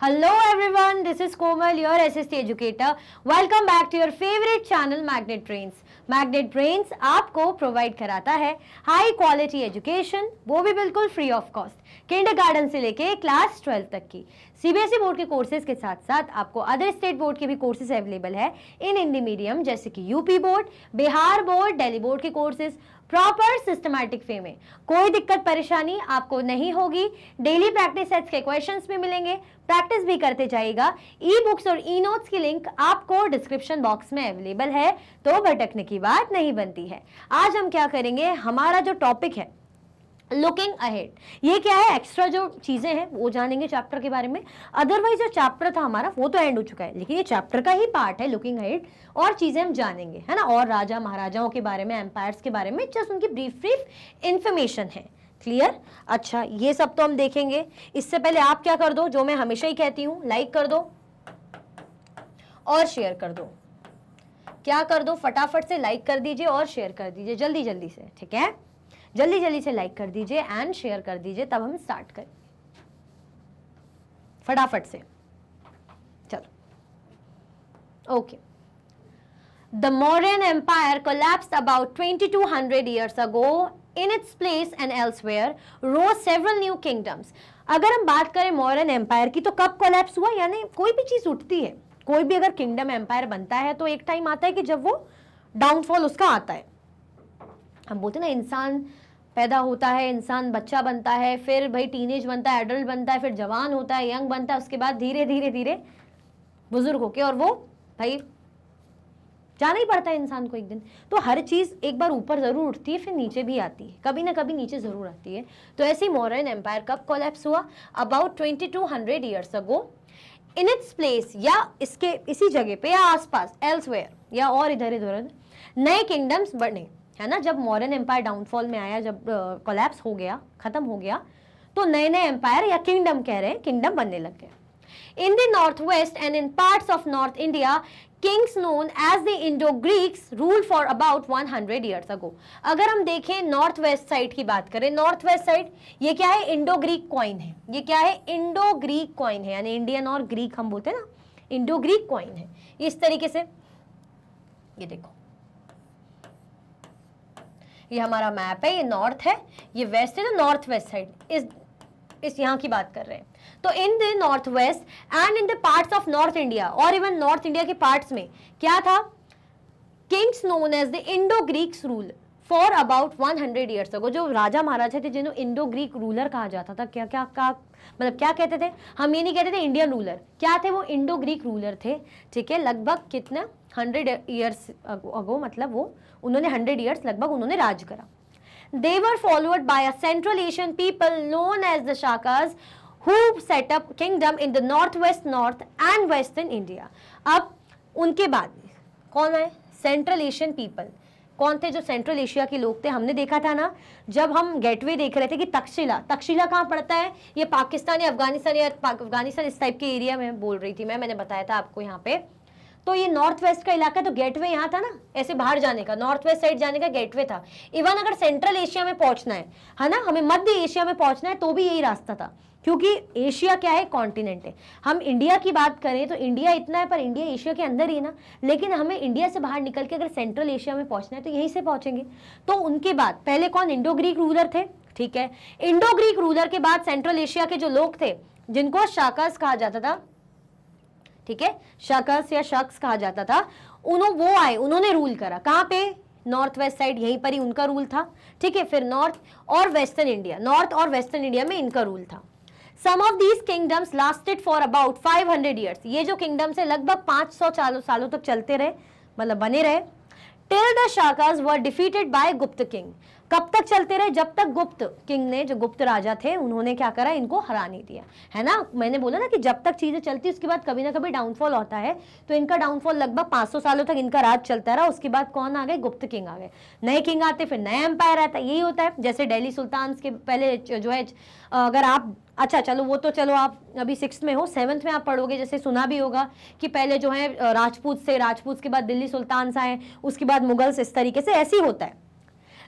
Hello everyone, this is Komal, your SST educator. Welcome back to your favorite channel Magnet Brains. Magnet Brains आपको provide कराता है high quality education, वो भी बिल्कुल free of cost, kindergarten से लेके class 12 तक की सीबीएसई बोर्ड के कोर्सेज के साथ साथ आपको अदर स्टेट बोर्ड के भी कोर्सेज अवेलेबल है इन हिंदी मीडियम, जैसे कि UP board, Bihar board, Delhi board के कोर्सेज प्रॉपर सिस्टमैटिक वे में। कोई दिक्कत परेशानी आपको नहीं होगी। डेली प्रैक्टिस सेट्स के क्वेश्चंस भी मिलेंगे, प्रैक्टिस भी करते जाइएगा। ई बुक्स और ई नोट्स की लिंक आपको डिस्क्रिप्शन बॉक्स में अवेलेबल है, तो भटकने की बात नहीं बनती है। आज हम क्या करेंगे, हमारा जो टॉपिक है लुकिंग अहेड, ये क्या है, एक्स्ट्रा जो चीजें हैं वो जानेंगे चैप्टर के बारे में। अदरवाइज जो चैप्टर था हमारा वो तो एंड हो चुका है, लेकिन ये चैप्टर का ही पार्ट है लुकिंग अहेड, और चीजें हम जानेंगे, है ना। और राजा महाराजाओं के बारे में, एम्पायर्स के बारे में, जस्ट उनकी ब्रीफ इंफॉर्मेशन है। क्लियर? अच्छा, ये सब तो हम देखेंगे। इससे पहले आप क्या कर दो, जो मैं हमेशा ही कहती हूँ, लाइक कर दो और शेयर कर दो। क्या कर दो, फटाफट से लाइक कर दीजिए और शेयर कर दीजिए, जल्दी जल्दी से, ठीक है। जल्दी जल्दी से लाइक कर दीजिए एंड शेयर कर दीजिए, तब हम स्टार्ट करें फटाफट से। चलो, okay. The Mauryan empire collapsed about 2200 years ago. In its place and elsewhere rose several new kingdoms. अगर हम बात करें मौर्यन एम्पायर की, तो कब कोलैप्स हुआ, यानी कोई भी चीज उठती है, कोई भी अगर किंगडम एम्पायर बनता है तो एक टाइम आता है कि जब वो डाउनफॉल उसका आता है। हम बोलते हैं ना, इंसान पैदा होता है, इंसान बच्चा बनता है, फिर भाई टीनेज बनता है, एडल्ट बनता है, फिर जवान होता है, यंग बनता है, उसके बाद धीरे धीरे धीरे बुजुर्ग होके, और वो भाई जाना ही पड़ता है इंसान को एक दिन। तो हर चीज एक बार ऊपर जरूर उठती है, फिर नीचे भी आती है, कभी ना कभी नीचे जरूर आती है। तो ऐसे ही मौर्यन एम्पायर कब कोलैप्स हुआ, about 2200 years ago. In its place, या इसके इसी जगह पे या आसपास, एल्सवेयर या और इधर इधर नए किंगडम्स बने, है ना। जब मौर्यन एम्पायर डाउनफॉल में आया, जब कोलैप्स हो गया, खत्म हो गया, तो नए नए एम्पायर या किंगडम कह रहे हैं, किंगडम बनने लग गए। In the northwest and in parts of North India, kings known as the Indo-Greeks ruled for about 100 years ago. अगर हम देखें नॉर्थ वेस्ट साइड की बात करें, नॉर्थ वेस्ट साइड ये क्या है, इंडो ग्रीक कॉइन है। ये क्या है, इंडो ग्रीक कॉइन है, यानी इंडियन और ग्रीक हम बोलते हैं ना, इंडो ग्रीक कॉइन है। इस तरीके से ये देखो, ये हमारा मैप है, ये नॉर्थ है, ये वेस्ट है, तो नॉर्थ वेस्ट साइड इस यहाँ की बात कर रहे हैं। तो in the north west and in the parts of north India, और इवन नॉर्थ इंडिया के पार्ट्स में क्या था, kings known as the Indo Greeks rule for about 100 years ago. जो राजा महाराजा थे जिन्हें इंडो ग्रीक रूलर कहा जाता था, क्या क्या क्या मतलब क्या कहते थे, हम ये नहीं कहते थे इंडियन रूलर, क्या थे वो, इंडो ग्रीक रूलर थे, ठीक है। लगभग कितना 100 years अगो, मतलब वो उन्होंने 100 years लगभग उन्होंने राज करा। They were followed by a Central Asian people known as the Shakas, who set up kingdom in the northwest, north and western India. अब उनके बाद कौन है, सेंट्रल एशियन पीपल। कौन थे जो सेंट्रल एशिया के लोग थे, हमने देखा था ना जब हम गेटवे देख रहे थे कि तक्षशिला, तक्षशिला कहाँ पड़ता है, ये पाकिस्तान या अफगानिस्तान इस टाइप के एरिया में बोल रही थी मैंने बताया था आपको यहाँ पे। तो ये नॉर्थ वेस्ट का इलाका, तो गेटवे यहाँ था ना, ऐसे बाहर जाने का, नॉर्थ वेस्ट साइड जाने का गेटवे था। इवन अगर सेंट्रल एशिया में पहुंचना है ना, हमें मध्य एशिया में पहुंचना है, तो भी यही रास्ता था, क्योंकि एशिया क्या है, कॉन्टिनेंट है। हम इंडिया की बात करें तो इंडिया इतना है, पर इंडिया एशिया के अंदर ही है ना, लेकिन हमें इंडिया से बाहर निकल के अगर सेंट्रल एशिया में पहुंचना है तो यहीं से पहुंचेंगे। तो उनके बाद पहले कौन, इंडो ग्रीक रूलर थे, ठीक है। इंडो ग्रीक रूलर के बाद सेंट्रल एशिया के जो लोग थे, जिनको शाकास कहा जाता था, ठीक है, शकस या शख्स कहा जाता था, वो आए, उन्होंने रूल करा, कहाँ पे, नॉर्थ वेस्ट साइड, यहीं पर ही उनका रूल था, ठीक है। फिर नॉर्थ और वेस्टर्न इंडिया, नॉर्थ और वेस्टर्न इंडिया में इनका रूल था। Some of these kingdoms lasted for about 500 years. ये जो किंगडम्स है लगभग 500 सालों तक चलते रहे, मतलब बने रहे। Till the Shakas were defeated by गुप्त किंग। कब तक चलते रहे, जब तक गुप्त किंग ने, जो गुप्त राजा थे, उन्होंने क्या करा, इनको हरा नहीं दिया, है ना। मैंने बोला ना कि जब तक चीजें चलती उसके बाद कभी ना कभी डाउनफॉल होता है, तो इनका डाउनफॉल लगभग 500 सालों तक इनका राज चलता रहा। उसके बाद कौन आ गए, गुप्त किंग आ गए, नए किंग आते, फिर नया एम्पायर आता, यही होता है। जैसे दिल्ली सुल्तान के पहले जो है, अगर आप, अच्छा चलो वो तो चलो आप अभी 6th में हो, 7th में आप पढ़ोगे, जैसे सुना भी होगा कि पहले जो है राजपूत से, राजपूत के बाद दिल्ली सुल्तान आए, उसके बाद मुगल्स, इस तरीके से ऐसे ही होता है।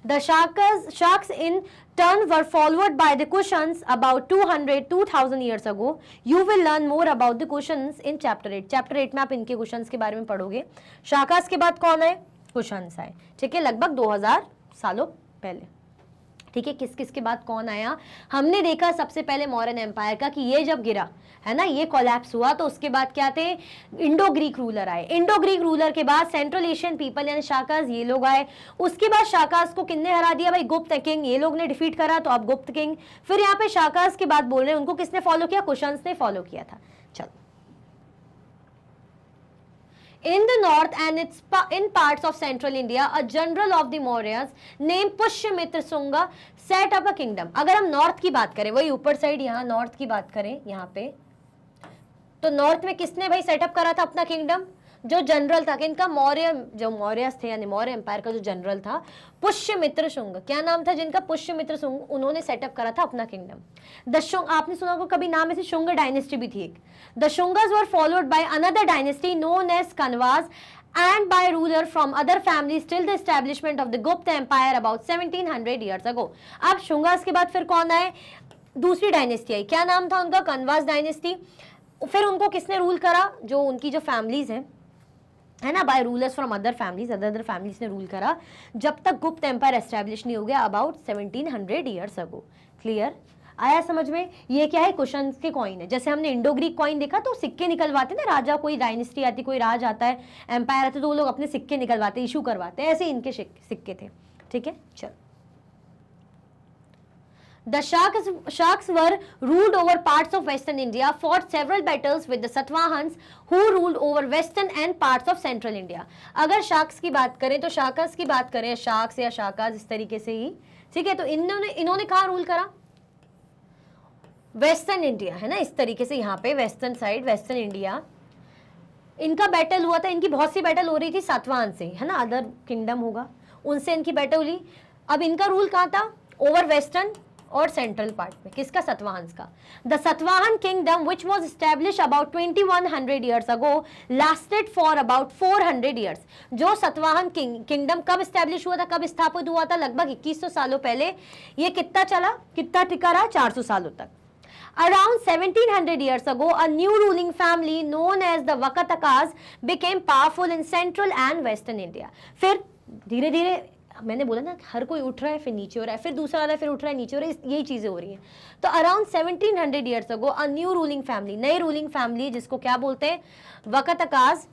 The sharks in turn were followed by the Kushans about 200-2000 years ago. You will learn more about the Kushans in chapter 8. Chapter 8 में आप इनके कुशंस के बारे में पढ़ोगे. शाकास के बाद कौन है? कुशंस आए. ठीक है, लगभग 2000 सालों पहले. ठीक है, किस किस के बाद कौन आया? हमने देखा सबसे पहले मौर्यन एम्पायर का कि ये जब गिरा है ना, ये कोलैप्स हुआ, तो उसके बाद क्या थे? इंडो ग्रीक रूलर आए. इंडो ग्रीक रूलर के बाद सेंट्रल एशियन पीपल यानी शाकास, ये लोग आए. उसके बाद शाकास को किसने हरा दिया भाई? गुप्त किंग, ये लोग ने डिफीट करा, तो अब गुप्त किंग. फिर यहाँ पे शाकास के बाद बोल रहे हैं उनको किसने फॉलो किया? कुशंस ने फॉलो किया था. चलो, in the north and in parts of central India, a general of the Mauryas named Pushyamitra Shunga set up a kingdom. अगर हम नॉर्थ की बात करें, वही ऊपर साइड यहाँ नॉर्थ की बात करें यहाँ पे, तो नॉर्थ में किसने भाई सेटअप करा था अपना किंगडम? जो जनरल था, इनका मौर्य, जो मौर्यस थे यानी मौर्य एम्पायर का जो जनरल था पुष्यमित्र शुंग, क्या नाम था जिनका? पुष्यमित्र शुंग. उन्होंने सेटअप करा था अपना किंगडम. द शुंग, आपने सुना होगा कभी नाम, ऐसे शुंग डायनेस्टी भी थी एक. The Shungas were followed by another dynasty known as Kanvas and by ruler from other families till the establishment of the Gupta Empire about 1700 years ago. अब शुंगास के बाद फिर कौन आए? दूसरी डायनेस्टी आई. क्या नाम था उनका? कनवास डायनेस्टी. फिर उनको किसने रूल करा? जो उनकी जो फैमिलीज हैं है ना, by rulers from other families ने रूल करा, जब तक गुप्त एम्पायर एस्टेब्लिश नहीं हो गया अबाउट 1700 ईयर्स अगो. क्लियर? आया समझ में? ये क्या है? कुशन के कॉइन है. जैसे हमने इंडो ग्रीक कॉइन देखा तो सिक्के निकलवाते ना, राजा, कोई डायनेस्टी आती, कोई राज आता है, एम्पायर आते, तो वो लोग अपने सिक्के निकलवाते, इशू करवाते, ऐसे इनके सिक्के थे. ठीक है, चलो. The Sharks were ruled over parts of western India, fought several battles with the Satvahans who ruled over western and parts of central India. अगर शाक्स की बात करें तो शाकास की बात करें, शाक्स या शाकास इस तरीके से ही. ठीक है, तो इन्होंने कहाँ रूल करा? वेस्टर्न इंडिया, है ना, इस तरीके से यहाँ पे वेस्टर्न साइड, वेस्टर्न इंडिया. इनका बैटल हुआ था, इनकी बहुत सी बैटल हो रही थी सातवाहन से, है ना, अदर किंगडम होगा, उनसे इनकी बैटल हुई. अब इनका रूल कहाँ था? ओवर वेस्टर्न और सेंट्रल पार्ट में. किसका? सतवाहन्स का. The Satavahana kingdom which was establish about 2100 years ago lasted for about 400 years. जो सतवाहन किंगडम कब स्टैब्लिश हुआ था, कब स्थापित हुआ था? लगभग 2100 सालों पहले. ये कितना चला, कितना टिका रहा? 400 सालों तक. Around 1700 years ago, a new ruling family known as the Vakatakas became powerful in central and western India. फिर धीरे धीरे, मैंने बोला ना, हर कोई उठ रहा है फिर नीचे हो रहा है, फिर दूसरा आ रहा है फिर उठ रहा है नीचे हो रहा है, यही चीजें हो रही हैं. तो around 1700 years ago a new ruling family, नई रूलिंग फैमिली, जिसको क्या बोलते हैं? वकतकाज,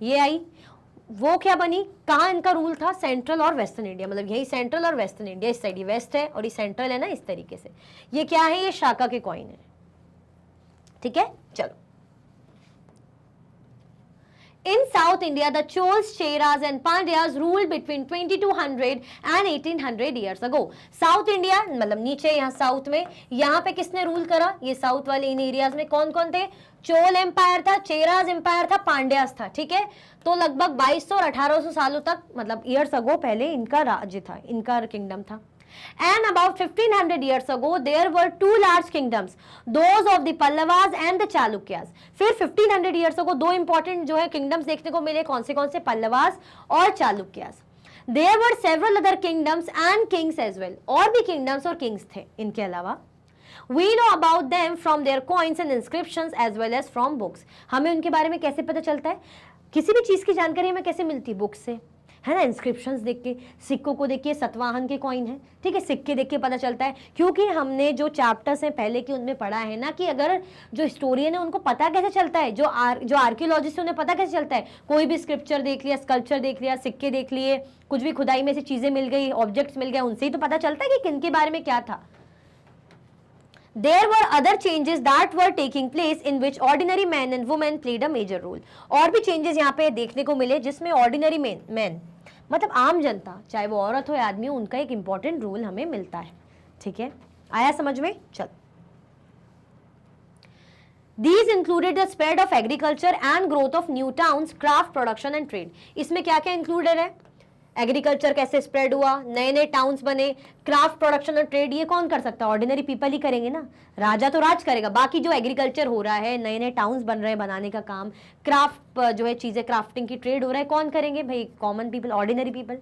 ये आई. वो क्या बनी? कहाँ इनका रूल था? सेंट्रल और वेस्टर्न इंडिया, मतलब यही सेंट्रल और वेस्टर्न इंडिया, इस साइड ये वेस्ट है और ये सेंट्रल है ना, इस तरीके से. ये क्या है? ये शाका के कॉइन है. ठीक है, चलो. In South India, the Chols, Cheras and Pandyas ruled between 2200 and 1800 years ago. South India मतलब नीचे यहाँ साउथ में, यहाँ पे किसने रूल करा? ये साउथ वाले इन एरियाज में कौन कौन थे? चोल एम्पायर था, चेराज एम्पायर था, पांड्यास था. ठीक है, तो लगभग 2200 और 1800 सालों तक, मतलब ईयर्स अगो पहले इनका राज्य था, इनका किंगडम था. And about 1500 years ago, there were two large kingdoms, those of the Pallavas and the Chalukyas. फिर 1500 years ago दो important जो है kingdoms देखने को मिले. कौन से? पल्लवास और Chalukyas. There were several other kingdoms and kings as well. और भी kingdoms और kings थे इनके अलावा. We know about them from their coins and inscriptions as well as from books. हमें उनके बारे में कैसे पता चलता है? किसी भी चीज की जानकारी हमें कैसे मिलती है? बुक से, है ना, इंस्क्रिप्शंस देख के, सिक्कों को देख के. सतवाहन के कॉइन है, ठीक है, सिक्के देख के पता चलता है, क्योंकि हमने जो चैप्टर्स हैं पहले के उनमें पढ़ा है ना, कि अगर जो हिस्टोरियन है उनको पता कैसे चलता है, जो आर्कियोलॉजिस्ट है उन्हें पता कैसे चलता है? कोई भी स्क्रिप्चर देख लिया, स्कल्पचर देख लिया, सिक्के देख लिए, कुछ भी खुदाई में से चीजें मिल गई, ऑब्जेक्ट्स मिल गए, उनसे ही तो पता चलता है कि किन के बारे में क्या था. There were other changes that were taking place in which ordinary men and women played a major role. और भी चेंजेस यहाँ पे देखने को मिले जिसमें ऑर्डिनरी मैन मतलब आम जनता, चाहे वो औरत हो या आदमी हो, उनका एक इंपॉर्टेंट रोल हमें मिलता है. ठीक है, आया समझ में? चल. These included the spread of agriculture and growth of new towns, craft production and trade. इसमें क्या क्या इंक्लूडेड है? एग्रीकल्चर कैसे स्प्रेड हुआ, नए नए टाउन्स बने, क्राफ्ट प्रोडक्शन और ट्रेड ये कौन कर सकता है? ऑर्डिनरी पीपल ही करेंगे ना. राजा तो राज करेगा, बाकी जो एग्रीकल्चर हो रहा है, नए नए टाउन्स बन रहे हैं, बनाने का काम, क्राफ्ट जो है चीजें, क्राफ्टिंग की ट्रेड हो रहा है, कौन करेंगे भाई? Common people, ordinary people.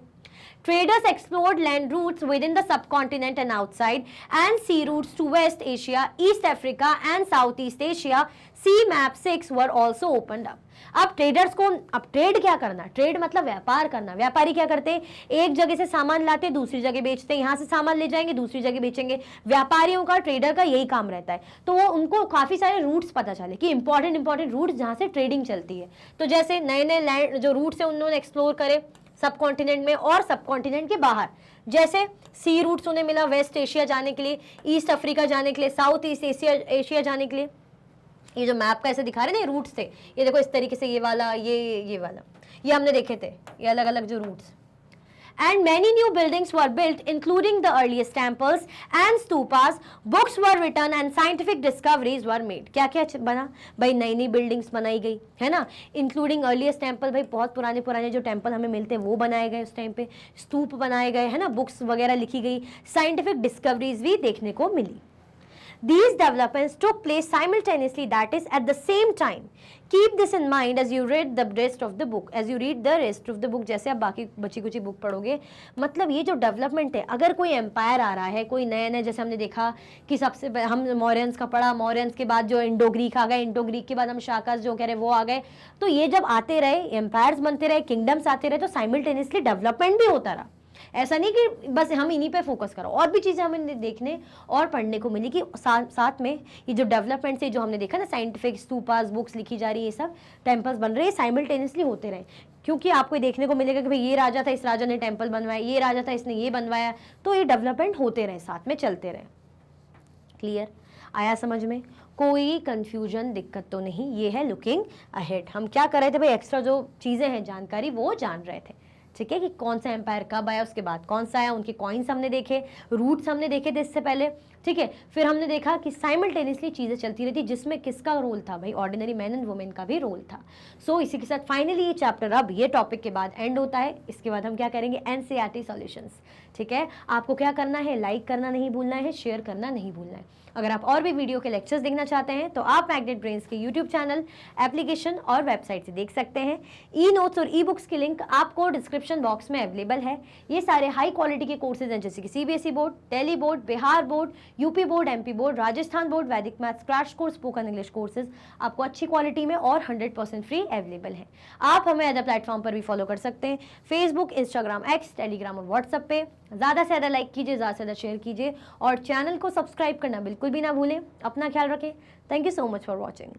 Traders explored land routes within the subcontinent and outside, and sea routes to West Asia, East Africa and Southeast Asia. Sea map 6 were also opened up. अब traders को, अब trade क्या करना, trade मतलब व्यापार करना। व्यापारी क्या करते हैं, एक जगह से सामान लाते दूसरी जगह बेचते, यहाँ से सामान ले जाएंगे दूसरी जगह बेचेंगे। व्यापारियों का, ट्रेडर का यही काम रहता है। तो वो उनको काफी सारे रूट्स पता चले कि इंपॉर्टेंट रूट्स जहाँ से ट्रेडिंग चलती है। तो जैसे नए नए लैंड जो रूट्स है उन्होंने एक्सप्लोर करे सब कॉन्टिनेंट में और सब कॉन्टिनेंट के बाहर। जैसे सी रूट्स उन्हें मिला वेस्ट एशिया जाने के लिए, ईस्ट अफ्रीका जाने के लिए, साउथ ईस्ट एशिया जाने के लिए। ये जो मैप का ऐसे दिखा रहे थे रूट्स थे, ये देखो इस तरीके से, ये वाला, ये वाला, ये हमने देखे थे, ये अलग अलग जो roots. And many new buildings were built, including the earliest temples and stupas. Books were written and scientific discoveries were made. क्या क्या बना भाई, नई नई बिल्डिंग्स बनाई गई है ना, इंक्लूडिंग अर्लीस्ट टेम्पल, भाई बहुत पुराने पुराने जो टेम्पल हमें मिलते हैं वो बनाए गए उस टाइम पे, स्तूप बनाए गए है ना, बुक्स वगैरह लिखी गई, साइंटिफिक डिस्कवरीज भी देखने को मिली। These developments took place simultaneously, that is at the same time. Keep this in mind as you read the rest of the book. As you read the rest of the book, जैसे आप बाकी बची कुछ book पढ़ोगे, मतलब ये जो development है, अगर कोई एम्पायर आ रहा है, कोई नया नया, जैसे हमने देखा कि सबसे हम मौर्यंस का पढ़ा, मौर्यंस के बाद जो इंडो ग्रीक आ गए, इंडो ग्रीक के बाद हम शाकास जो कह रहे वो आ गए। तो ये जब आते रहे, एम्पायर्स बनते रहे, किंगडम्स आते रहे, तो साइमल्टेनियसली डेवलपमेंट भी होता रहा। ऐसा नहीं कि बस हम इन्हीं पे फोकस करो, और भी चीज़ें हमें देखने और पढ़ने को मिली कि साथ में ये जो डेवलपमेंट से जो हमने देखा ना, साइंटिफिक स्तूपास, बुक्स लिखी जा रही है, ये सब टेम्पल्स बन रहे हैं, साइमल्टेनियसली होते रहे। क्योंकि आपको देखने को मिलेगा कि भाई ये राजा था, इस राजा ने टेम्पल बनवाया, ये राजा था, इसने ये बनवाया, तो ये डेवलपमेंट होते रहे, साथ में चलते रहे। क्लियर आया समझ में? कोई कंफ्यूजन, दिक्कत तो नहीं। ये है लुकिंग अहेड। हम क्या कर रहे थे भाई, एक्स्ट्रा जो चीज़ें हैं, जानकारी वो जान रहे थे। ठीक है, कि कौन सा एम्पायर कब आया, उसके बाद कौन सा आया, उनके कॉइन्स हमने देखे, रूट्स हमने देखे थे इससे पहले। ठीक है, फिर हमने देखा कि साइमल्टेनियसली चीज़ें चलती रहती, जिसमें किसका रोल था भाई, ऑर्डिनरी मैन एंड वुमेन का भी रोल था। सो इसी के साथ फाइनली ये चैप्टर अब ये टॉपिक के बाद एंड होता है। इसके बाद हम क्या करेंगे, एनसीईआरटी सॉल्यूशंस। ठीक है, आपको क्या करना है, लाइक करना नहीं भूलना है, शेयर करना नहीं भूलना है। अगर आप और भी वीडियो के लेक्चर्स देखना चाहते हैं तो आप मैग्नेट ब्रेन्स के यूट्यूब चैनल, एप्लीकेशन और वेबसाइट से देख सकते हैं। ई नोट्स और ई बुक्स की लिंक आपको डिस्क्रिप्शन बॉक्स में अवेलेबल है। ये सारे हाई क्वालिटी के कोर्सेज हैं, जैसे कि CBSE board, Delhi board, Bihar board, UP board, MP board, Rajasthan board, Vedic maths crash course, spoken English courses आपको अच्छी क्वालिटी में और 100% फ्री अवेलेबल है। आप हमें अदर प्लेटफॉर्म पर भी फॉलो कर सकते हैं, फेसबुक, इंस्टाग्राम, एक्स, टेलीग्राम और व्हाट्सएप पे। ज़्यादा से ज़्यादा लाइक कीजिए, ज़्यादा से ज़्यादा शेयर कीजिए और चैनल को सब्सक्राइब करना बिल्कुल भी ना भूलें। अपना ख्याल रखें। Thank you so much for watching.